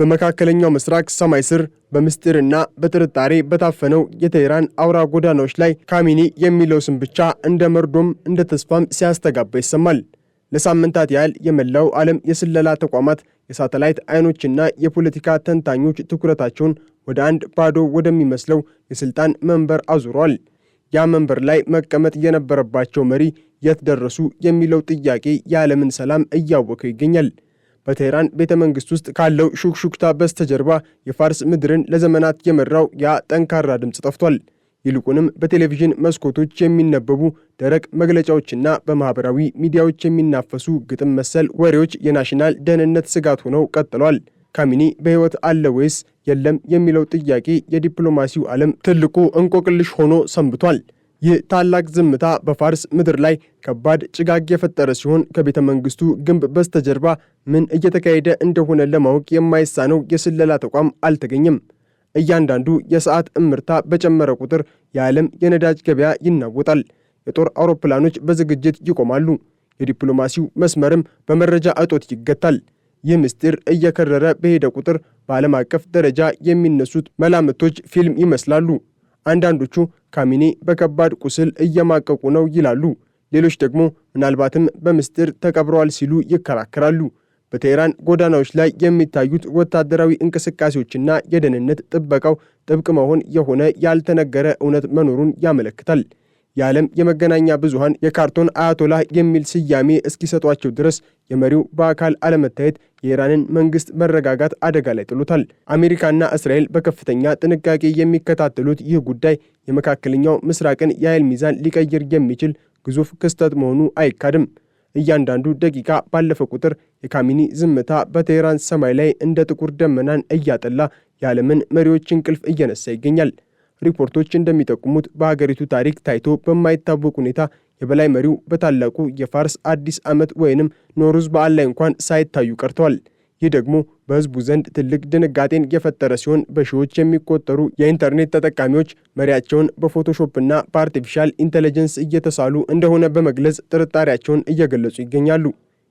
በመካከለኛው ምስራቅ ሰማይ ስር በምስጢርና በጥርጣሬ በታፈነው የቴህራን አውራ ጎዳናዎች ላይ ካሚኒ የሚለው ስም ብቻ እንደ መርዶም እንደ ተስፋም ሲያስተጋባ ይሰማል። ለሳምንታት ያህል የመላው ዓለም የስለላ ተቋማት፣ የሳተላይት አይኖችና የፖለቲካ ተንታኞች ትኩረታቸውን ወደ አንድ ባዶ ወደሚመስለው የስልጣን መንበር አዙረዋል። ያ መንበር ላይ መቀመጥ የነበረባቸው መሪ የት ደረሱ የሚለው ጥያቄ የዓለምን ሰላም እያወከው ይገኛል። በቴህራን ቤተ መንግስት ውስጥ ካለው ሹክሹክታ በስተጀርባ የፋርስ ምድርን ለዘመናት የመራው ያ ጠንካራ ድምፅ ጠፍቷል። ይልቁንም በቴሌቪዥን መስኮቶች የሚነበቡ ደረቅ መግለጫዎችና በማህበራዊ ሚዲያዎች የሚናፈሱ ግጥም መሰል ወሬዎች የናሽናል ደህንነት ስጋት ሆነው ቀጥለዋል። ካሚኒ በሕይወት አለ ወይስ የለም የሚለው ጥያቄ የዲፕሎማሲው ዓለም ትልቁ እንቆቅልሽ ሆኖ ሰንብቷል። ይህ ታላቅ ዝምታ በፋርስ ምድር ላይ ከባድ ጭጋግ የፈጠረ ሲሆን ከቤተ መንግስቱ ግንብ በስተጀርባ ምን እየተካሄደ እንደሆነ ለማወቅ የማይሳነው የስለላ ተቋም አልተገኘም። እያንዳንዱ የሰዓት እምርታ በጨመረ ቁጥር የዓለም የነዳጅ ገበያ ይናወጣል። የጦር አውሮፕላኖች በዝግጅት ይቆማሉ። የዲፕሎማሲው መስመርም በመረጃ እጦት ይገታል። ይህ ምስጢር እየከረረ በሄደ ቁጥር በዓለም አቀፍ ደረጃ የሚነሱት መላምቶች ፊልም ይመስላሉ። አንዳንዶቹ ካሚኒ በከባድ ቁስል እየማቀቁ ነው ይላሉ። ሌሎች ደግሞ ምናልባትም በምስጢር ተቀብረዋል ሲሉ ይከራከራሉ። በቴህራን ጎዳናዎች ላይ የሚታዩት ወታደራዊ እንቅስቃሴዎችና የደህንነት ጥበቃው ጥብቅ መሆን የሆነ ያልተነገረ እውነት መኖሩን ያመለክታል። የዓለም የመገናኛ ብዙሃን የካርቶን አያቶላህ የሚል ስያሜ እስኪሰጧቸው ድረስ የመሪው በአካል አለመታየት የኢራንን መንግስት መረጋጋት አደጋ ላይ ጥሎታል። አሜሪካና እስራኤል በከፍተኛ ጥንቃቄ የሚከታተሉት ይህ ጉዳይ የመካከለኛው ምስራቅን የኃይል ሚዛን ሊቀይር የሚችል ግዙፍ ክስተት መሆኑ አይካድም። እያንዳንዱ ደቂቃ ባለፈ ቁጥር የካሚኒ ዝምታ በቴህራን ሰማይ ላይ እንደ ጥቁር ደመናን እያጠላ የዓለምን መሪዎች እንቅልፍ እየነሳ ይገኛል። ሪፖርቶች እንደሚጠቁሙት በሀገሪቱ ታሪክ ታይቶ በማይታወቅ ሁኔታ የበላይ መሪው በታላቁ የፋርስ አዲስ ዓመት ወይንም ኖሩዝ በዓል ላይ እንኳን ሳይታዩ ቀርተዋል። ይህ ደግሞ በህዝቡ ዘንድ ትልቅ ድንጋጤን የፈጠረ ሲሆን በሺዎች የሚቆጠሩ የኢንተርኔት ተጠቃሚዎች መሪያቸውን በፎቶሾፕና በአርቲፊሻል ኢንተለጀንስ እየተሳሉ እንደሆነ በመግለጽ ጥርጣሬያቸውን እየገለጹ ይገኛሉ።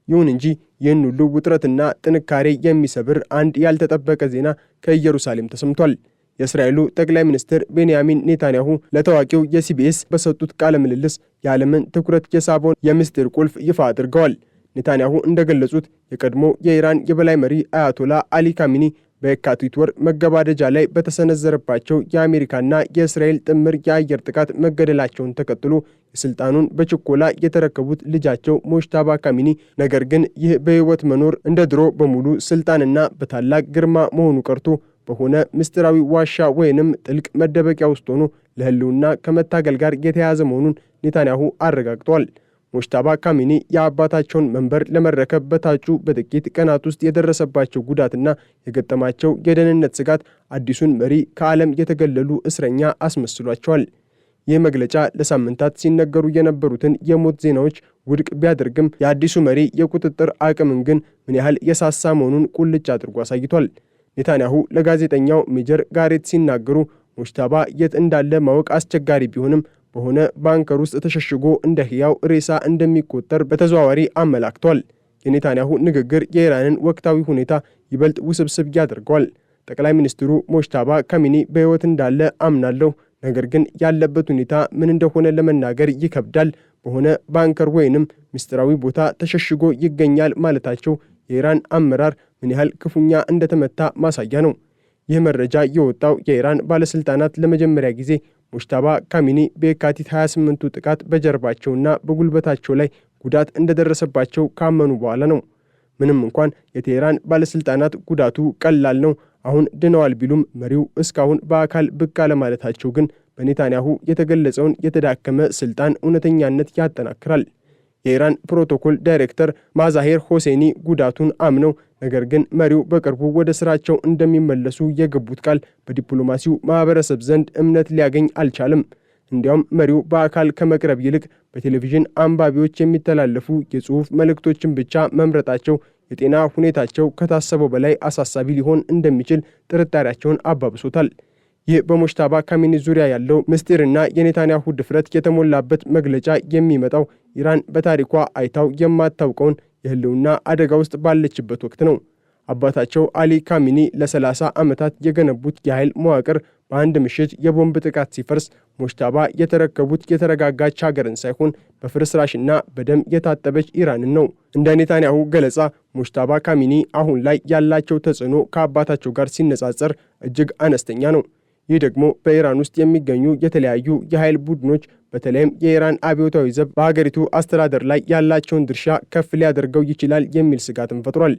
ይሁን እንጂ ይህን ሁሉ ውጥረትና ጥንካሬ የሚሰብር አንድ ያልተጠበቀ ዜና ከኢየሩሳሌም ተሰምቷል። የእስራኤሉ ጠቅላይ ሚኒስትር ቤንያሚን ኔታንያሁ ለታዋቂው የሲቢኤስ በሰጡት ቃለ ምልልስ የዓለምን ትኩረት የሳበውን የምስጢር ቁልፍ ይፋ አድርገዋል። ኔታንያሁ እንደገለጹት የቀድሞ የኢራን የበላይ መሪ አያቶላ አሊ ካሚኒ በየካቲት ወር መገባደጃ ላይ በተሰነዘረባቸው የአሜሪካና የእስራኤል ጥምር የአየር ጥቃት መገደላቸውን ተከትሎ የስልጣኑን በችኮላ የተረከቡት ልጃቸው ሞጅታባ ካሚኒ ነገር ግን ይህ በሕይወት መኖር እንደ ድሮ በሙሉ ስልጣንና በታላቅ ግርማ መሆኑ ቀርቶ በሆነ ምስጢራዊ ዋሻ ወይንም ጥልቅ መደበቂያ ውስጥ ሆኖ ለህልውና ከመታገል ጋር የተያያዘ መሆኑን ኔታንያሁ አረጋግጠዋል። ሞጅታባ ካሚኒ የአባታቸውን መንበር ለመረከብ በታጩ በጥቂት ቀናት ውስጥ የደረሰባቸው ጉዳትና የገጠማቸው የደህንነት ስጋት አዲሱን መሪ ከዓለም የተገለሉ እስረኛ አስመስሏቸዋል። ይህ መግለጫ ለሳምንታት ሲነገሩ የነበሩትን የሞት ዜናዎች ውድቅ ቢያደርግም የአዲሱ መሪ የቁጥጥር አቅምን ግን ምን ያህል የሳሳ መሆኑን ቁልጭ አድርጎ አሳይቷል። ኔታንያሁ ለጋዜጠኛው ሜጀር ጋሬት ሲናገሩ ሞጅታባ የት እንዳለ ማወቅ አስቸጋሪ ቢሆንም በሆነ ባንከር ውስጥ ተሸሽጎ እንደ ሕያው ሬሳ እንደሚቆጠር በተዘዋዋሪ አመላክቷል። የኔታንያሁ ንግግር የኢራንን ወቅታዊ ሁኔታ ይበልጥ ውስብስብ ያደርገዋል። ጠቅላይ ሚኒስትሩ ሞጅታባ ካሚኒ በሕይወት እንዳለ አምናለሁ፣ ነገር ግን ያለበት ሁኔታ ምን እንደሆነ ለመናገር ይከብዳል፣ በሆነ ባንከር ወይንም ምስጢራዊ ቦታ ተሸሽጎ ይገኛል ማለታቸው የኢራን አመራር ምን ያህል ክፉኛ እንደተመታ ማሳያ ነው። ይህ መረጃ የወጣው የኢራን ባለስልጣናት ለመጀመሪያ ጊዜ ሞጅታባ ካሚኒ በየካቲት 28ቱ ጥቃት በጀርባቸውና በጉልበታቸው ላይ ጉዳት እንደደረሰባቸው ካመኑ በኋላ ነው። ምንም እንኳን የቴህራን ባለስልጣናት ጉዳቱ ቀላል ነው፣ አሁን ድነዋል ቢሉም መሪው እስካሁን በአካል ብቅ አለማለታቸው ግን በኔታንያሁ የተገለጸውን የተዳከመ ስልጣን እውነተኛነት ያጠናክራል። የኢራን ፕሮቶኮል ዳይሬክተር ማዛሄር ሆሴኒ ጉዳቱን አምነው ነገር ግን መሪው በቅርቡ ወደ ስራቸው እንደሚመለሱ የገቡት ቃል በዲፕሎማሲው ማህበረሰብ ዘንድ እምነት ሊያገኝ አልቻለም። እንዲያውም መሪው በአካል ከመቅረብ ይልቅ በቴሌቪዥን አንባቢዎች የሚተላለፉ የጽሑፍ መልእክቶችን ብቻ መምረጣቸው የጤና ሁኔታቸው ከታሰበው በላይ አሳሳቢ ሊሆን እንደሚችል ጥርጣሬያቸውን አባብሶታል። ይህ በሞጅታባ ካሚኒ ዙሪያ ያለው ምስጢርና የኔታንያሁ ድፍረት የተሞላበት መግለጫ የሚመጣው ኢራን በታሪኳ አይታው የማታውቀውን የህልውና አደጋ ውስጥ ባለችበት ወቅት ነው። አባታቸው አሊ ካሚኒ ለ30 ዓመታት የገነቡት የኃይል መዋቅር በአንድ ምሽት የቦምብ ጥቃት ሲፈርስ ሙጅተባ የተረከቡት የተረጋጋች ሀገርን ሳይሆን በፍርስራሽና በደም የታጠበች ኢራንን ነው። እንደ ኔታንያሁ ገለጻ ሙጅተባ ካሚኒ አሁን ላይ ያላቸው ተጽዕኖ ከአባታቸው ጋር ሲነጻጸር እጅግ አነስተኛ ነው። ይህ ደግሞ በኢራን ውስጥ የሚገኙ የተለያዩ የኃይል ቡድኖች በተለይም የኢራን አብዮታዊ ዘብ በሀገሪቱ አስተዳደር ላይ ያላቸውን ድርሻ ከፍ ሊያደርገው ይችላል የሚል ስጋትም ፈጥሯል።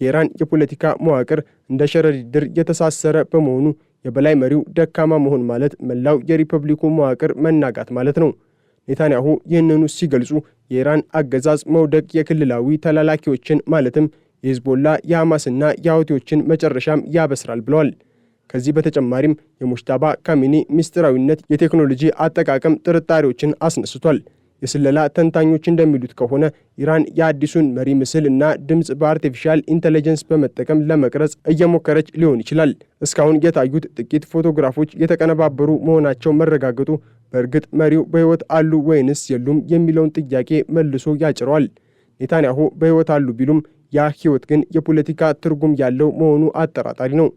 የኢራን የፖለቲካ መዋቅር እንደ ሸረሪት ድር የተሳሰረ በመሆኑ የበላይ መሪው ደካማ መሆን ማለት መላው የሪፐብሊኩ መዋቅር መናጋት ማለት ነው። ኔታንያሁ ይህንኑ ሲገልጹ የኢራን አገዛዝ መውደቅ የክልላዊ ተላላኪዎችን ማለትም የሂዝቦላ የሐማስና የሁቲዎችን መጨረሻም ያበስራል ብለዋል። ከዚህ በተጨማሪም የሙጅተባ ካሚኒ ምስጢራዊነት የቴክኖሎጂ አጠቃቀም ጥርጣሬዎችን አስነስቷል። የስለላ ተንታኞች እንደሚሉት ከሆነ ኢራን የአዲሱን መሪ ምስል እና ድምፅ በአርቲፊሻል ኢንተለጀንስ በመጠቀም ለመቅረጽ እየሞከረች ሊሆን ይችላል። እስካሁን የታዩት ጥቂት ፎቶግራፎች የተቀነባበሩ መሆናቸው መረጋገጡ በእርግጥ መሪው በሕይወት አሉ ወይንስ የሉም የሚለውን ጥያቄ መልሶ ያጭረዋል። ኔታንያሁ በሕይወት አሉ ቢሉም ያ ሕይወት ግን የፖለቲካ ትርጉም ያለው መሆኑ አጠራጣሪ ነው።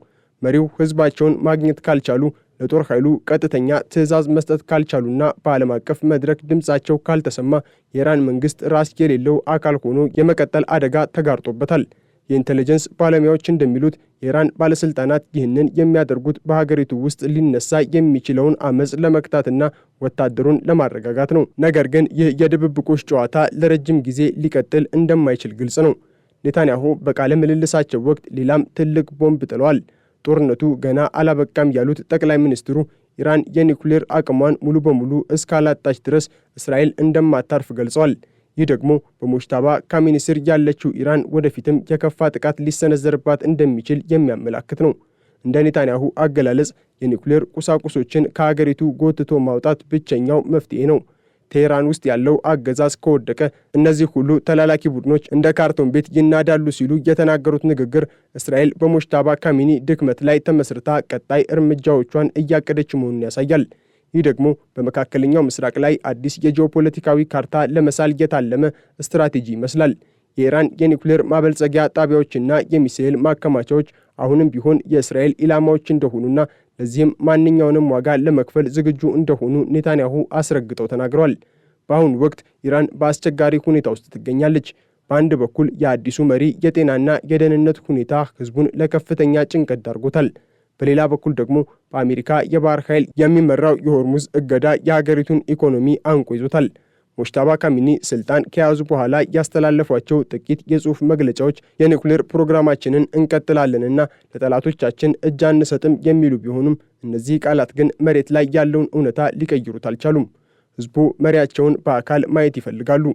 መሪው ሕዝባቸውን ማግኘት ካልቻሉ ለጦር ኃይሉ ቀጥተኛ ትዕዛዝ መስጠት ካልቻሉና በዓለም አቀፍ መድረክ ድምፃቸው ካልተሰማ የኢራን መንግስት ራስ የሌለው አካል ሆኖ የመቀጠል አደጋ ተጋርጦበታል። የኢንተለጀንስ ባለሙያዎች እንደሚሉት የኢራን ባለስልጣናት ይህንን የሚያደርጉት በሀገሪቱ ውስጥ ሊነሳ የሚችለውን አመፅ ለመክታትና ወታደሩን ለማረጋጋት ነው። ነገር ግን ይህ የድብብቆች ጨዋታ ለረጅም ጊዜ ሊቀጥል እንደማይችል ግልጽ ነው። ኔታንያሁ በቃለ ምልልሳቸው ወቅት ሌላም ትልቅ ቦምብ ጥለዋል። ጦርነቱ ገና አላበቃም ያሉት ጠቅላይ ሚኒስትሩ ኢራን የኒውክሌር አቅሟን ሙሉ በሙሉ እስካላጣች ድረስ እስራኤል እንደማታርፍ ገልጸዋል። ይህ ደግሞ በሙጅተባ ካሚኒ ስር ያለችው ኢራን ወደፊትም የከፋ ጥቃት ሊሰነዘርባት እንደሚችል የሚያመላክት ነው። እንደ ኔታንያሁ አገላለጽ የኒውክሌር ቁሳቁሶችን ከሀገሪቱ ጎትቶ ማውጣት ብቸኛው መፍትሄ ነው። ቴህራን ውስጥ ያለው አገዛዝ ከወደቀ እነዚህ ሁሉ ተላላኪ ቡድኖች እንደ ካርቶን ቤት ይናዳሉ ሲሉ የተናገሩት ንግግር እስራኤል በሙጅተባ ካሚኒ ድክመት ላይ ተመስርታ ቀጣይ እርምጃዎቿን እያቀደች መሆኑን ያሳያል። ይህ ደግሞ በመካከለኛው ምስራቅ ላይ አዲስ የጂኦፖለቲካዊ ካርታ ለመሳል የታለመ ስትራቴጂ ይመስላል። የኢራን የኒውክሌር ማበልጸጊያ ጣቢያዎችና የሚሳኤል ማከማቻዎች አሁንም ቢሆን የእስራኤል ኢላማዎች እንደሆኑና ለዚህም ማንኛውንም ዋጋ ለመክፈል ዝግጁ እንደሆኑ ኔታንያሁ አስረግጠው ተናግረዋል። በአሁኑ ወቅት ኢራን በአስቸጋሪ ሁኔታ ውስጥ ትገኛለች። በአንድ በኩል የአዲሱ መሪ የጤናና የደህንነት ሁኔታ ሕዝቡን ለከፍተኛ ጭንቀት ዳርጎታል። በሌላ በኩል ደግሞ በአሜሪካ የባህር ኃይል የሚመራው የሆርሙዝ እገዳ የሀገሪቱን ኢኮኖሚ አንቆ ይዞታል። ሙጅተባ ካሚኒ ስልጣን ከያዙ በኋላ ያስተላለፏቸው ጥቂት የጽሑፍ መግለጫዎች የኒውክሌር ፕሮግራማችንን እንቀጥላለንና ለጠላቶቻችን እጅ አንሰጥም የሚሉ ቢሆኑም እነዚህ ቃላት ግን መሬት ላይ ያለውን እውነታ ሊቀይሩት አልቻሉም። ሕዝቡ መሪያቸውን በአካል ማየት ይፈልጋሉ።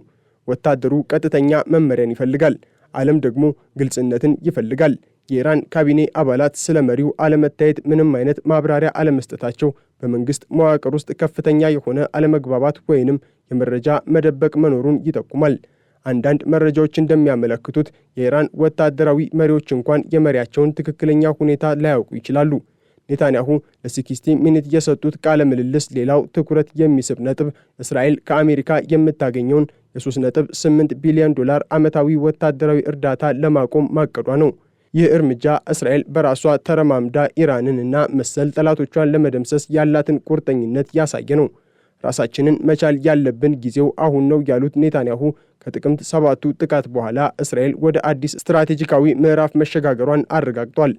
ወታደሩ ቀጥተኛ መመሪያን ይፈልጋል። ዓለም ደግሞ ግልጽነትን ይፈልጋል። የኢራን ካቢኔ አባላት ስለ መሪው አለመታየት ምንም አይነት ማብራሪያ አለመስጠታቸው በመንግስት መዋቅር ውስጥ ከፍተኛ የሆነ አለመግባባት ወይንም የመረጃ መደበቅ መኖሩን ይጠቁማል። አንዳንድ መረጃዎች እንደሚያመለክቱት የኢራን ወታደራዊ መሪዎች እንኳን የመሪያቸውን ትክክለኛ ሁኔታ ላያውቁ ይችላሉ። ኔታንያሁ ለ60 ሚኒት የሰጡት ቃለ ምልልስ ሌላው ትኩረት የሚስብ ነጥብ እስራኤል ከአሜሪካ የምታገኘውን የ3.8 ቢሊዮን ዶላር ዓመታዊ ወታደራዊ እርዳታ ለማቆም ማቀዷ ነው። ይህ እርምጃ እስራኤል በራሷ ተረማምዳ ኢራንንና መሰል ጠላቶቿን ለመደምሰስ ያላትን ቁርጠኝነት ያሳየ ነው። ራሳችንን መቻል ያለብን ጊዜው አሁን ነው ያሉት ኔታንያሁ ከጥቅምት 7ቱ ጥቃት በኋላ እስራኤል ወደ አዲስ ስትራቴጂካዊ ምዕራፍ መሸጋገሯን አረጋግጧል።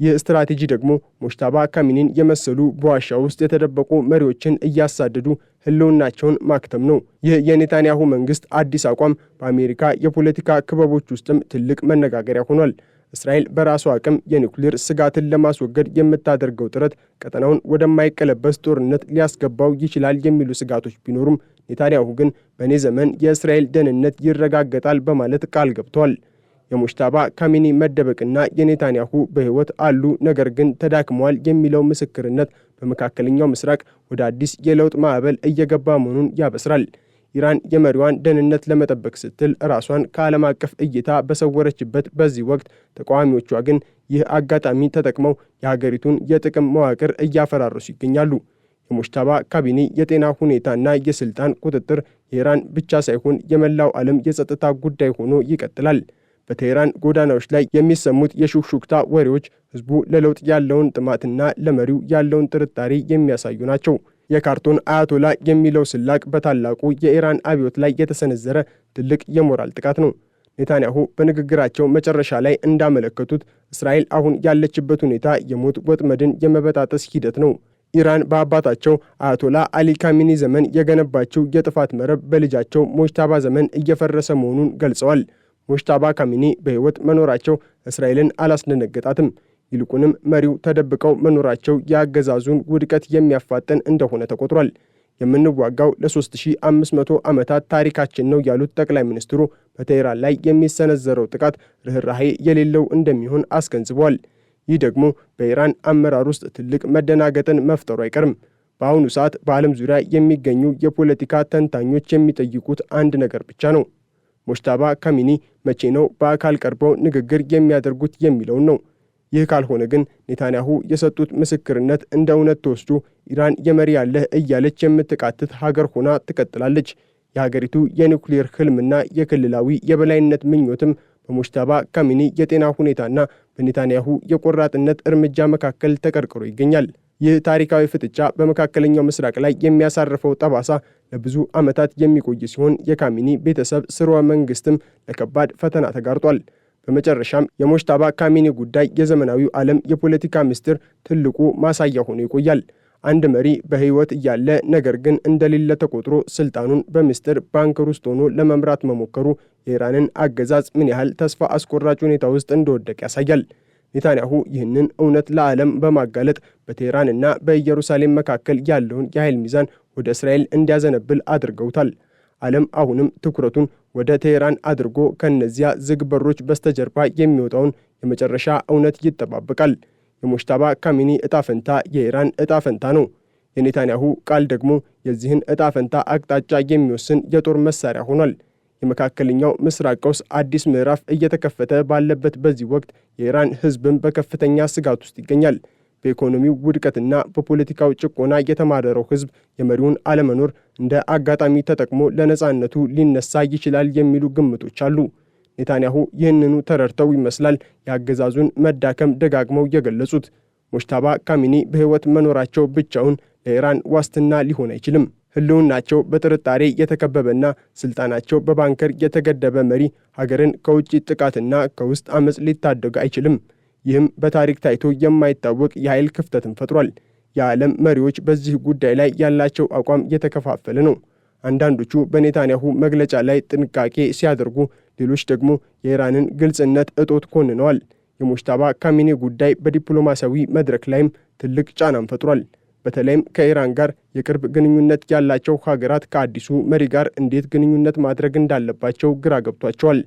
ይህ ስትራቴጂ ደግሞ ሙጅተባ ካሚኒን የመሰሉ በዋሻ ውስጥ የተደበቁ መሪዎችን እያሳደዱ ህልውናቸውን ማክተም ነው። ይህ የኔታንያሁ መንግስት አዲስ አቋም በአሜሪካ የፖለቲካ ክበቦች ውስጥም ትልቅ መነጋገሪያ ሆኗል። እስራኤል በራሷ አቅም የኒውክሌር ስጋትን ለማስወገድ የምታደርገው ጥረት ቀጠናውን ወደማይቀለበስ ጦርነት ሊያስገባው ይችላል የሚሉ ስጋቶች ቢኖሩም ኔታንያሁ ግን በእኔ ዘመን የእስራኤል ደህንነት ይረጋገጣል በማለት ቃል ገብተዋል። የሙጅተባ ካሚኒ መደበቅና የኔታንያሁ በሕይወት አሉ ነገር ግን ተዳክመዋል የሚለው ምስክርነት በመካከለኛው ምስራቅ ወደ አዲስ የለውጥ ማዕበል እየገባ መሆኑን ያበስራል። ኢራን የመሪዋን ደህንነት ለመጠበቅ ስትል ራሷን ከዓለም አቀፍ እይታ በሰወረችበት በዚህ ወቅት ተቃዋሚዎቿ ግን ይህ አጋጣሚ ተጠቅመው የሀገሪቱን የጥቅም መዋቅር እያፈራረሱ ይገኛሉ። የሙጅተባ ካቢኔ የጤና ሁኔታና የስልጣን ቁጥጥር የኢራን ብቻ ሳይሆን የመላው ዓለም የጸጥታ ጉዳይ ሆኖ ይቀጥላል። በቴህራን ጎዳናዎች ላይ የሚሰሙት የሹክሹክታ ወሬዎች ህዝቡ ለለውጥ ያለውን ጥማትና ለመሪው ያለውን ጥርጣሬ የሚያሳዩ ናቸው። የካርቶን አያቶላ የሚለው ስላቅ በታላቁ የኢራን አብዮት ላይ የተሰነዘረ ትልቅ የሞራል ጥቃት ነው። ኔታንያሁ በንግግራቸው መጨረሻ ላይ እንዳመለከቱት እስራኤል አሁን ያለችበት ሁኔታ የሞት ወጥመድን የመበጣጠስ ሂደት ነው። ኢራን በአባታቸው አያቶላ አሊ ካሚኒ ዘመን የገነባቸው የጥፋት መረብ በልጃቸው ሞጅታባ ዘመን እየፈረሰ መሆኑን ገልጸዋል። ሞጅታባ ካሚኒ በሕይወት መኖራቸው እስራኤልን አላስደነገጣትም። ይልቁንም መሪው ተደብቀው መኖራቸው የአገዛዙን ውድቀት የሚያፋጥን እንደሆነ ተቆጥሯል። የምንዋጋው ለ3500 ዓመታት ታሪካችን ነው ያሉት ጠቅላይ ሚኒስትሩ በቴህራን ላይ የሚሰነዘረው ጥቃት ርኅራኄ የሌለው እንደሚሆን አስገንዝበዋል። ይህ ደግሞ በኢራን አመራር ውስጥ ትልቅ መደናገጥን መፍጠሩ አይቀርም። በአሁኑ ሰዓት በዓለም ዙሪያ የሚገኙ የፖለቲካ ተንታኞች የሚጠይቁት አንድ ነገር ብቻ ነው። ሞጅታባ ካሚኒ መቼ ነው በአካል ቀርበው ንግግር የሚያደርጉት የሚለውን ነው። ይህ ካልሆነ ግን ኔታንያሁ የሰጡት ምስክርነት እንደ እውነት ተወስዶ ኢራን የመሪ ያለህ እያለች የምትቃትት ሀገር ሆና ትቀጥላለች። የሀገሪቱ የኒውክሌር ህልምና የክልላዊ የበላይነት ምኞትም በሞጅታባ ካሚኒ የጤና ሁኔታና በኔታንያሁ የቆራጥነት እርምጃ መካከል ተቀርቅሮ ይገኛል። ይህ ታሪካዊ ፍጥጫ በመካከለኛው ምስራቅ ላይ የሚያሳርፈው ጠባሳ ለብዙ ዓመታት የሚቆይ ሲሆን የካሚኒ ቤተሰብ ስርወ መንግስትም ለከባድ ፈተና ተጋርጧል። በመጨረሻም የሞጅታባ ካሚኒ ጉዳይ የዘመናዊው ዓለም የፖለቲካ ምስጢር ትልቁ ማሳያ ሆኖ ይቆያል። አንድ መሪ በህይወት እያለ ነገር ግን እንደሌለ ተቆጥሮ ስልጣኑን በምስጢር ባንከር ውስጥ ሆኖ ለመምራት መሞከሩ የኢራንን አገዛዝ ምን ያህል ተስፋ አስቆራጭ ሁኔታ ውስጥ እንደወደቀ ያሳያል። ኔታንያሁ ይህንን እውነት ለዓለም በማጋለጥ በቴህራንና በኢየሩሳሌም መካከል ያለውን የኃይል ሚዛን ወደ እስራኤል እንዲያዘነብል አድርገውታል። ዓለም አሁንም ትኩረቱን ወደ ቴህራን አድርጎ ከነዚያ ዝግ በሮች በስተጀርባ የሚወጣውን የመጨረሻ እውነት ይጠባበቃል። የሞጅታባ ካሚኒ እጣፈንታ የኢራን እጣፈንታ ነው። የኔታንያሁ ቃል ደግሞ የዚህን እጣፈንታ አቅጣጫ የሚወስን የጦር መሳሪያ ሆኗል። የመካከለኛው ምስራቅ ቀውስ አዲስ ምዕራፍ እየተከፈተ ባለበት በዚህ ወቅት የኢራን ህዝብም በከፍተኛ ስጋት ውስጥ ይገኛል። በኢኮኖሚው ውድቀትና በፖለቲካው ጭቆና የተማረረው ህዝብ የመሪውን አለመኖር እንደ አጋጣሚ ተጠቅሞ ለነጻነቱ ሊነሳ ይችላል የሚሉ ግምቶች አሉ። ኔታንያሁ ይህንኑ ተረድተው ይመስላል የአገዛዙን መዳከም ደጋግመው የገለጹት። ሞጅታባ ካሚኒ በሕይወት መኖራቸው ብቻውን ለኢራን ዋስትና ሊሆን አይችልም። ህልውናቸው በጥርጣሬ የተከበበና ስልጣናቸው በባንከር የተገደበ መሪ ሀገርን ከውጭ ጥቃትና ከውስጥ አመፅ ሊታደግ አይችልም። ይህም በታሪክ ታይቶ የማይታወቅ የኃይል ክፍተትን ፈጥሯል። የዓለም መሪዎች በዚህ ጉዳይ ላይ ያላቸው አቋም የተከፋፈለ ነው። አንዳንዶቹ በኔታንያሁ መግለጫ ላይ ጥንቃቄ ሲያደርጉ፣ ሌሎች ደግሞ የኢራንን ግልጽነት እጦት ኮንነዋል። የሞጅታባ ካሚኒ ጉዳይ በዲፕሎማሲያዊ መድረክ ላይም ትልቅ ጫናም ፈጥሯል። በተለይም ከኢራን ጋር የቅርብ ግንኙነት ያላቸው ሀገራት ከአዲሱ መሪ ጋር እንዴት ግንኙነት ማድረግ እንዳለባቸው ግራ ገብቷቸዋል።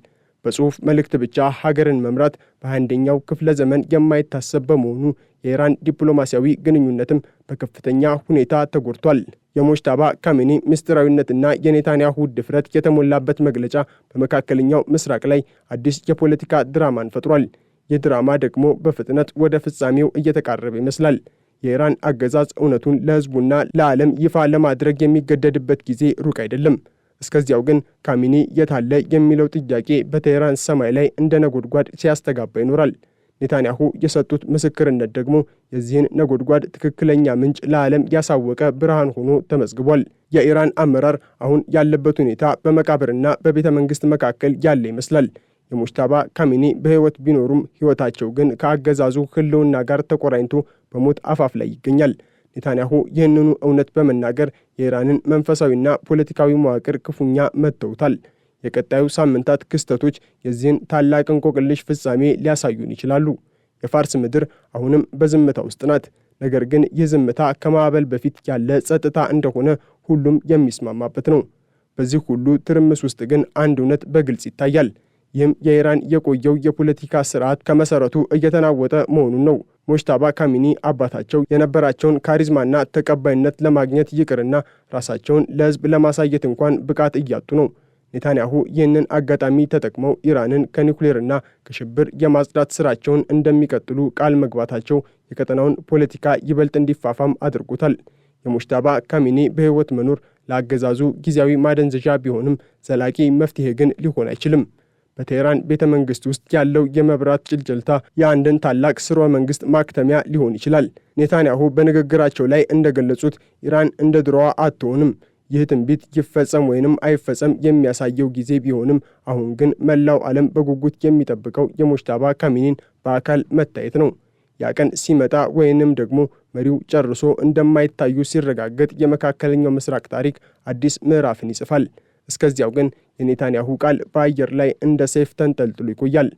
በጽሑፍ መልእክት ብቻ ሀገርን መምራት በ21ኛው ክፍለ ዘመን የማይታሰብ በመሆኑ የኢራን ዲፕሎማሲያዊ ግንኙነትም በከፍተኛ ሁኔታ ተጎድቷል። የሞጅታባ ካሚኒ ምስጢራዊነትና የኔታንያሁ ድፍረት የተሞላበት መግለጫ በመካከለኛው ምስራቅ ላይ አዲስ የፖለቲካ ድራማን ፈጥሯል። ይህ ድራማ ደግሞ በፍጥነት ወደ ፍጻሜው እየተቃረበ ይመስላል። የኢራን አገዛዝ እውነቱን ለሕዝቡና ለዓለም ይፋ ለማድረግ የሚገደድበት ጊዜ ሩቅ አይደለም። እስከዚያው ግን ካሚኒ የታለ የሚለው ጥያቄ በቴህራን ሰማይ ላይ እንደ ነጎድጓድ ሲያስተጋባ ይኖራል። ኔታንያሁ የሰጡት ምስክርነት ደግሞ የዚህን ነጎድጓድ ትክክለኛ ምንጭ ለዓለም ያሳወቀ ብርሃን ሆኖ ተመዝግቧል። የኢራን አመራር አሁን ያለበት ሁኔታ በመቃብርና በቤተ መንግሥት መካከል ያለ ይመስላል። የሞጅታባ ካሚኒ በሕይወት ቢኖሩም ሕይወታቸው ግን ከአገዛዙ ህልውና ጋር ተቆራኝቶ በሞት አፋፍ ላይ ይገኛል። ኔታንያሁ ይህንኑ እውነት በመናገር የኢራንን መንፈሳዊና ፖለቲካዊ መዋቅር ክፉኛ መተውታል። የቀጣዩ ሳምንታት ክስተቶች የዚህን ታላቅ እንቆቅልሽ ፍጻሜ ሊያሳዩን ይችላሉ። የፋርስ ምድር አሁንም በዝምታ ውስጥ ናት። ነገር ግን ይህ ዝምታ ከማዕበል በፊት ያለ ጸጥታ እንደሆነ ሁሉም የሚስማማበት ነው። በዚህ ሁሉ ትርምስ ውስጥ ግን አንድ እውነት በግልጽ ይታያል። ይህም የኢራን የቆየው የፖለቲካ ስርዓት ከመሰረቱ እየተናወጠ መሆኑን ነው። ሞጅታባ ካሚኒ አባታቸው የነበራቸውን ካሪዝማና ተቀባይነት ለማግኘት ይቅርና ራሳቸውን ለሕዝብ ለማሳየት እንኳን ብቃት እያጡ ነው። ኔታንያሁ ይህንን አጋጣሚ ተጠቅመው ኢራንን ከኒውክሌርና ከሽብር የማጽዳት ስራቸውን እንደሚቀጥሉ ቃል መግባታቸው የቀጠናውን ፖለቲካ ይበልጥ እንዲፋፋም አድርጎታል። የሞጅታባ ካሚኒ በሕይወት መኖር ለአገዛዙ ጊዜያዊ ማደንዘዣ ቢሆንም ዘላቂ መፍትሄ ግን ሊሆን አይችልም። በቴህራን ቤተ መንግስት ውስጥ ያለው የመብራት ጭልጭልታ የአንድን ታላቅ ስርወ መንግስት ማክተሚያ ሊሆን ይችላል። ኔታንያሁ በንግግራቸው ላይ እንደገለጹት ኢራን እንደ ድሮዋ አትሆንም። ይህ ትንቢት ይፈጸም ወይንም አይፈጸም የሚያሳየው ጊዜ ቢሆንም አሁን ግን መላው ዓለም በጉጉት የሚጠብቀው የሙጅተባ ካሚኒን በአካል መታየት ነው። ያ ቀን ሲመጣ ወይንም ደግሞ መሪው ጨርሶ እንደማይታዩ ሲረጋገጥ የመካከለኛው ምስራቅ ታሪክ አዲስ ምዕራፍን ይጽፋል። እስከዚያው ግን የኔታንያሁ ቃል በአየር ላይ እንደ ሰይፍ ተንጠልጥሎ ይቆያል።